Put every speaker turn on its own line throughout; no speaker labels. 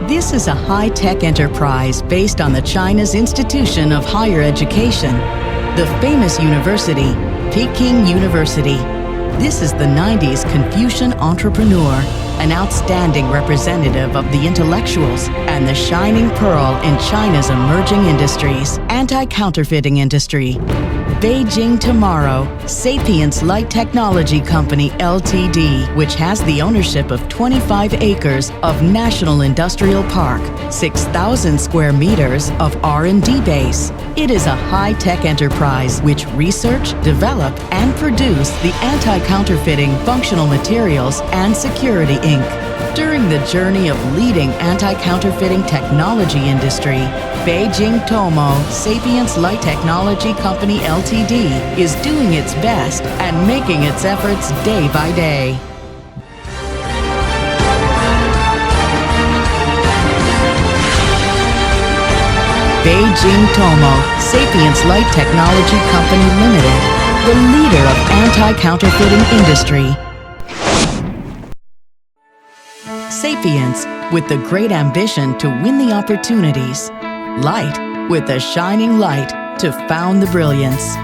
This is a high-tech enterprise based on the China's Institution of Higher Education, the famous university, Peking University. This is the 90s Confucian entrepreneur, an outstanding representative of the intellectuals and the shining pearl in China's emerging industries, anti-counterfeiting industry. Beijing Tomorrow, Sapience Light Technology Company Ltd., which has the ownership of 25 acres of National Industrial Park, 6,000 square meters of R&D base. It is a high-tech enterprise which research, develop, and produce the anti-counterfeiting functional materials and security ink. During the journey of leading anti-counterfeiting technology industry, Beijing Tomo Sapience Light Technology Company Ltd. is doing its best and making its efforts day by day. Beijing Tomo Sapience Light Technology Company Limited, the leader of anti-counterfeiting industry. Sapience, with the great ambition to win the opportunities. Light, with the shining light to found the brilliance.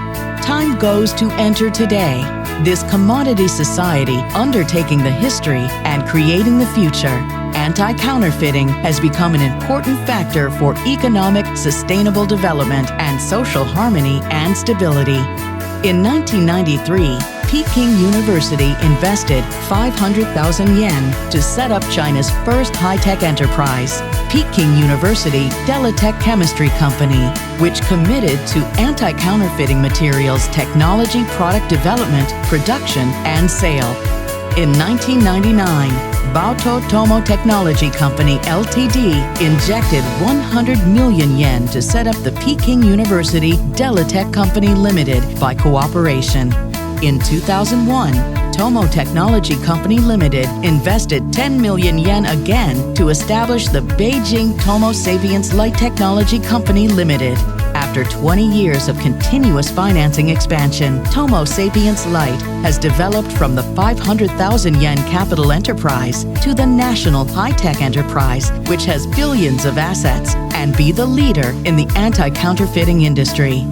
Time goes to enter today, this commodity society undertaking the history and creating the future. Anti-counterfeiting has become an important factor for economic, sustainable development and social harmony and stability. In 1993, Peking University invested 500,000 yen to set up China's first high-tech enterprise, Peking University Delatech Chemistry Company, which committed to anti-counterfeiting materials technology product development, production, and sale. In 1999, Baotou Tomo Technology Company Ltd. injected 100 million yen to set up the Peking University Delatech Company Limited by cooperation. In 2001, Tomo Technology Company Limited invested 10 million yen again to establish the Beijing Tomo Sapience Light Technology Company Limited. After 20 years of continuous financing expansion, Tomo Sapience Light has developed from the 500,000 yen capital enterprise to the national high-tech enterprise, which has billions of assets, and be the leader in the anti-counterfeiting industry.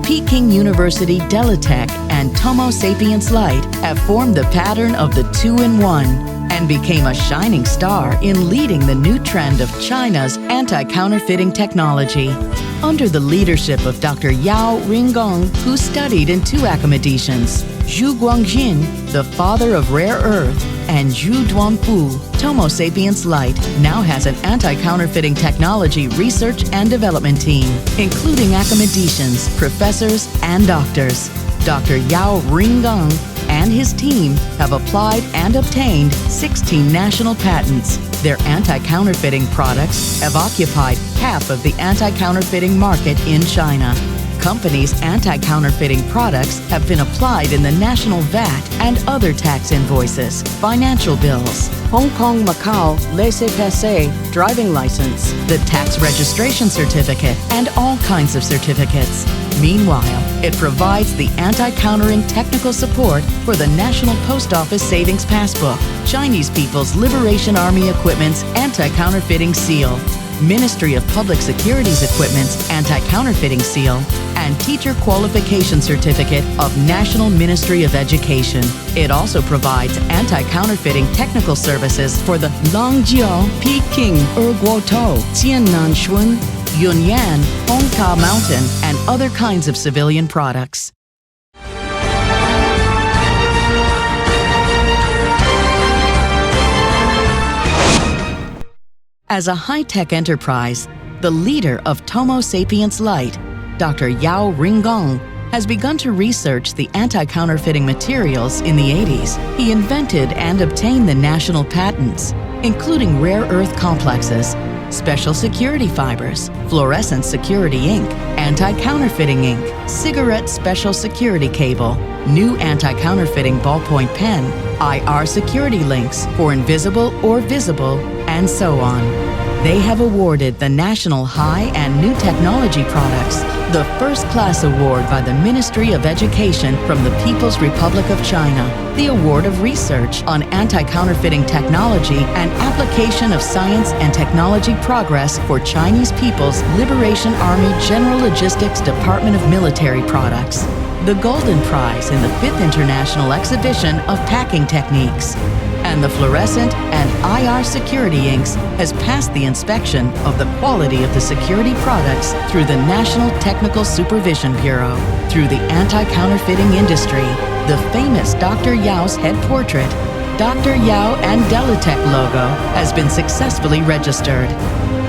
Peking University Delatech and Tomo Sapience Light have formed the pattern of the two-in-one and became a shining star in leading the new trend of China's anti-counterfeiting technology. Under the leadership of Dr. Yao Ringgong, who studied in two academicians, Zhu Guangjin, the father of rare earth, and Zhu Duanfu, Tomo Sapience Light now has an anti-counterfeiting technology research and development team, including academicians, professors, and doctors. Dr. Yao Ringgong and his team have applied and obtained 16 national patents. Their anti-counterfeiting products have occupied half of the anti-counterfeiting market in China. Companies' anti-counterfeiting products have been applied in the national VAT and other tax invoices, financial bills, Hong Kong-Macau laissez-passer driving license, the tax registration certificate, and all kinds of certificates. Meanwhile, it provides the anti-countering technical support for the National Post Office Savings Passbook, Chinese People's Liberation Army Equipment's anti-counterfeiting seal, Ministry of Public Security's Equipment's anti-counterfeiting seal, and Teacher Qualification Certificate of National Ministry of Education. It also provides anti-counterfeiting technical services for the Langjiao, Peking, Erguotou, Jiannanshun, Yunnan, Hongka Mountain, and other kinds of civilian products. As a high-tech enterprise, the leader of Tomo Sapience Light, Dr. Yao Ringgong, has begun to research the anti-counterfeiting materials in the 80s. He invented and obtained the national patents, including rare earth complexes, special security fibers, fluorescent security ink, anti-counterfeiting ink, cigarette special security cable, new anti-counterfeiting ballpoint pen, IR security links for invisible or visible, and so on. They have awarded the national high and new technology products the first-class award by the Ministry of Education from the People's Republic of China, the Award of Research on Anti-Counterfeiting Technology and Application of Science and Technology Progress for Chinese People's Liberation Army General Logistics Department of Military Products, the Golden Prize in the 5th International Exhibition of Packing Techniques, and the fluorescent and IR security inks has passed the inspection of the quality of the security products through the National Technical Supervision Bureau. Through the anti-counterfeiting industry, the famous Dr. Yao's head portrait, Dr. Yao and Delitech logo has been successfully registered.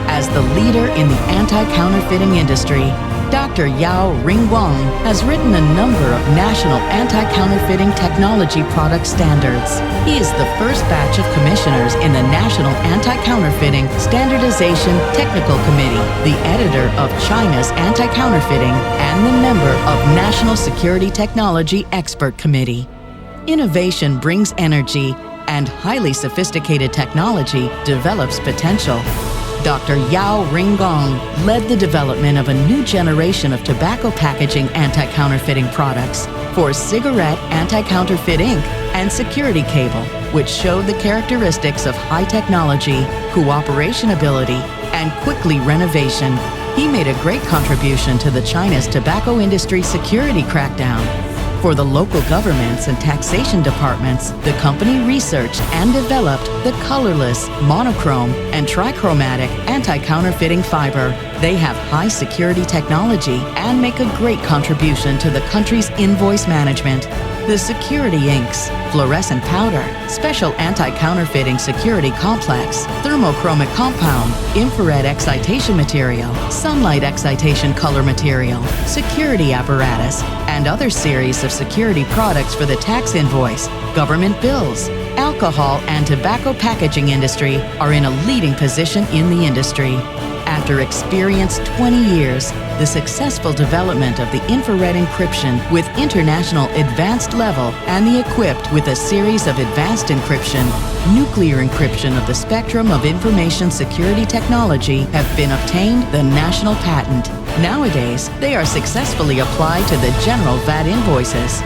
As the leader in the anti-counterfeiting industry, Dr. Yao Ringguang has written a number of national anti-counterfeiting technology product standards. He is the first batch of commissioners in the National Anti-Counterfeiting Standardization Technical Committee, the editor of China's Anti-Counterfeiting, and the member of National Security Technology Expert Committee. Innovation brings energy, and highly sophisticated technology develops potential. Dr. Yao Ringguang led the development of a new generation of tobacco packaging anti-counterfeiting products for cigarette anti-counterfeit ink and security cable, which showed the characteristics of high technology, cooperation ability, and quickly renovation. He made a great contribution to the China's tobacco industry security crackdown. For the local governments and taxation departments, the company researched and developed the colorless, monochrome, and trichromatic anti-counterfeiting fiber. They have high security technology and make a great contribution to the country's invoice management. The security inks, fluorescent powder, special anti-counterfeiting security complex, thermochromic compound, infrared excitation material, sunlight excitation color material, security apparatus, and other series of security products for the tax invoice, government bills, alcohol and tobacco packaging industry are in a leading position in the industry. After experienced 20 years, the successful development of the infrared encryption with international advanced level and the equipped with a series of advanced encryption, nuclear encryption of the spectrum of information security technology have been obtained the national patent. Nowadays, they are successfully applied to the general VAT invoices.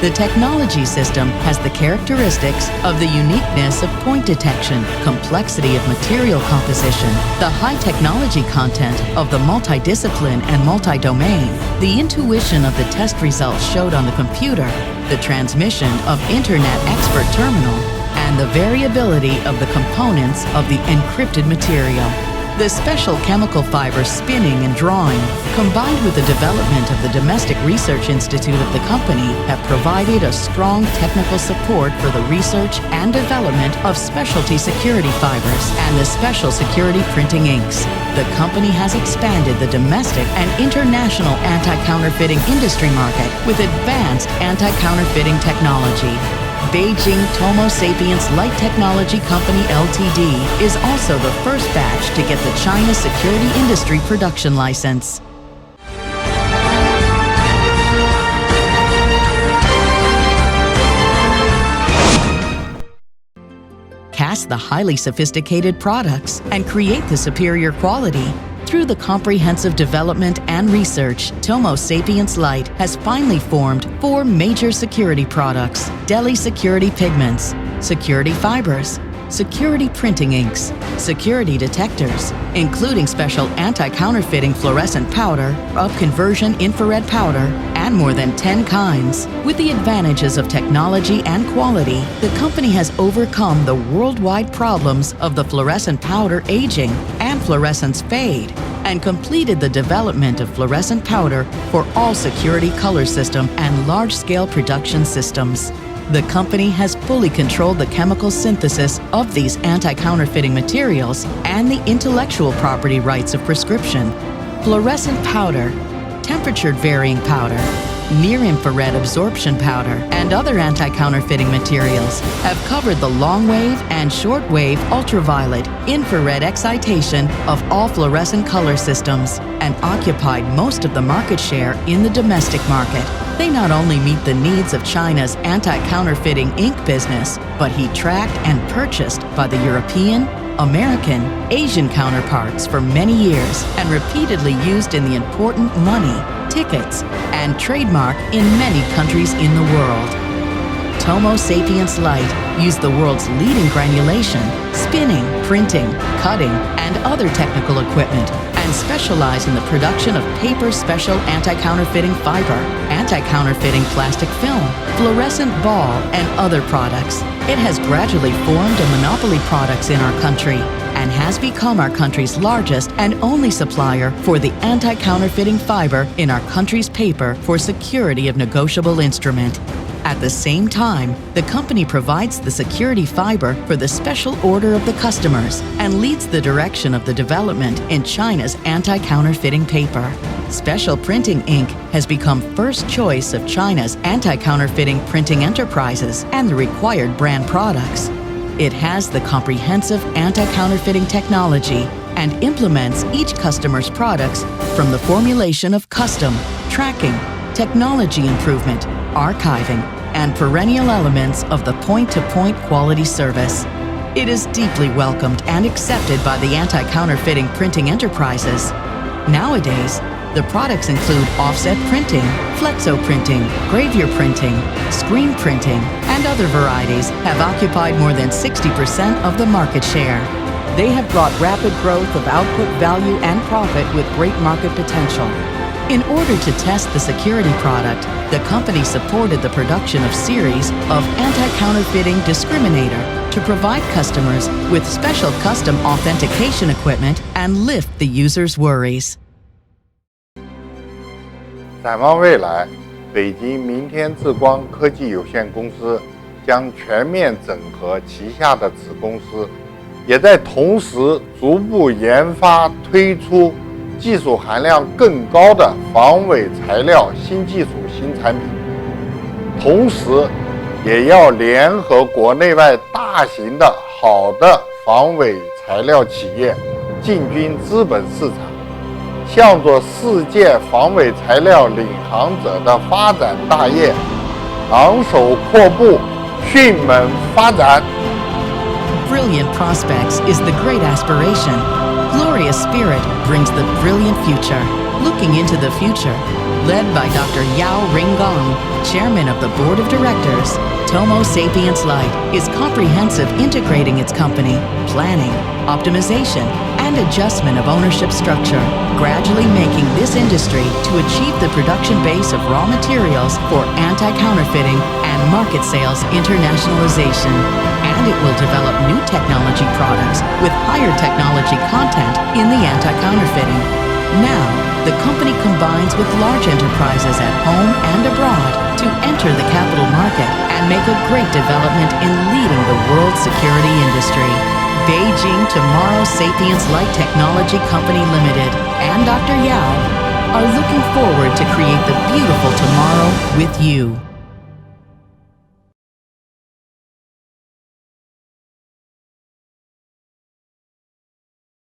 The technology system has the characteristics of the uniqueness of point detection, complexity of material composition, the high technology content of the multidiscipline and multi-domain, the intuition of the test results showed on the computer, the transmission of Internet Expert Terminal, and the variability of the components of the encrypted material. The special chemical fiber spinning and drawing, combined with the development of the Domestic Research Institute of the company, have provided a strong technical support for the research and development of specialty security fibers and the special security printing inks. The company has expanded the domestic and international anti-counterfeiting industry market with advanced anti-counterfeiting technology. Beijing Tomo Sapiens Light Technology Company Ltd. is also the first batch to get the China Security Industry Production License. Cast the highly sophisticated products and create the superior quality. Through the comprehensive development and research, Tomo Sapiens Light has finally formed 4 major security products: Deli Security Pigments, Security Fibers, Security Printing Inks, Security Detectors, including special anti-counterfeiting fluorescent powder, up-conversion infrared powder, and more than 10 kinds. With the advantages of technology and quality, the company has overcome the worldwide problems of the fluorescent powder aging and fluorescence fade, and completed the development of fluorescent powder for all security color system and large-scale production systems. The company has fully controlled the chemical synthesis of these anti-counterfeiting materials and the intellectual property rights of prescription. Fluorescent powder, temperature-varying powder, near-infrared absorption powder, and other anti-counterfeiting materials have covered the long-wave and short-wave ultraviolet, infrared excitation of all fluorescent color systems and occupied most of the market share in the domestic market. They not only meet the needs of China's anti-counterfeiting ink business, but he tracked and purchased by the European, American, Asian counterparts for many years and repeatedly used in the important money, tickets, and trademark in many countries in the world. Tomo Sapiens Light use the world's leading granulation, spinning, printing, cutting, and other technical equipment, and specialize in the production of paper special anti-counterfeiting fiber, anti-counterfeiting plastic film, fluorescent ball, and other products. It has gradually formed a monopoly products in our country and has become our country's largest and only supplier for the anti-counterfeiting fiber in our country's paper for security of negotiable instrument. At the same time, the company provides the security fiber for the special order of the customers and leads the direction of the development in China's anti-counterfeiting paper. Special printing ink has become first choice of China's anti-counterfeiting printing enterprises and the required brand products. It has the comprehensive anti-counterfeiting technology and implements each customer's products from the formulation of custom, tracking, technology improvement, archiving, and perennial elements of the point-to-point quality service. It is deeply welcomed and accepted by the anti-counterfeiting printing enterprises. Nowadays, the products include offset printing, flexo printing, gravure printing, screen printing, and other varieties have occupied more than 60% of the market share. They have brought rapid growth of output value and profit with great market potential. In order to test the security product, the company supported the production of series of anti-counterfeiting discriminator to provide customers with special custom authentication equipment and lift the user's worries.
展望未来，北京明天智光科技有限公司将全面整合旗下的子公司，也在同时逐步研发推出技术含量更高的防伪材料新技术新产品，同时也要联合国内外大型的好的防伪材料企业进军资本市场，向着世界防伪材料领航者的发展大业昂首阔步，迅猛发展。
Brilliant prospects is the great aspiration. Glorious spirit brings the brilliant future. Looking into the future, led by Dr. Yao Ringgong, Chairman of the Board of Directors, Tomo Sapiens Light is comprehensive integrating its company, planning, optimization, and adjustment of ownership structure, gradually making this industry to achieve the production base of raw materials for anti-counterfeiting and market sales internationalization. And it will develop new technology products with higher technology content in the anti-counterfeiting. Now, the company combines with large enterprises at home and abroad to enter the capital market and make a great development in leading the world security industry. Beijing Tomorrow Sapiens Light Technology Company Limited and Dr. Yao are looking forward to create the beautiful tomorrow with you.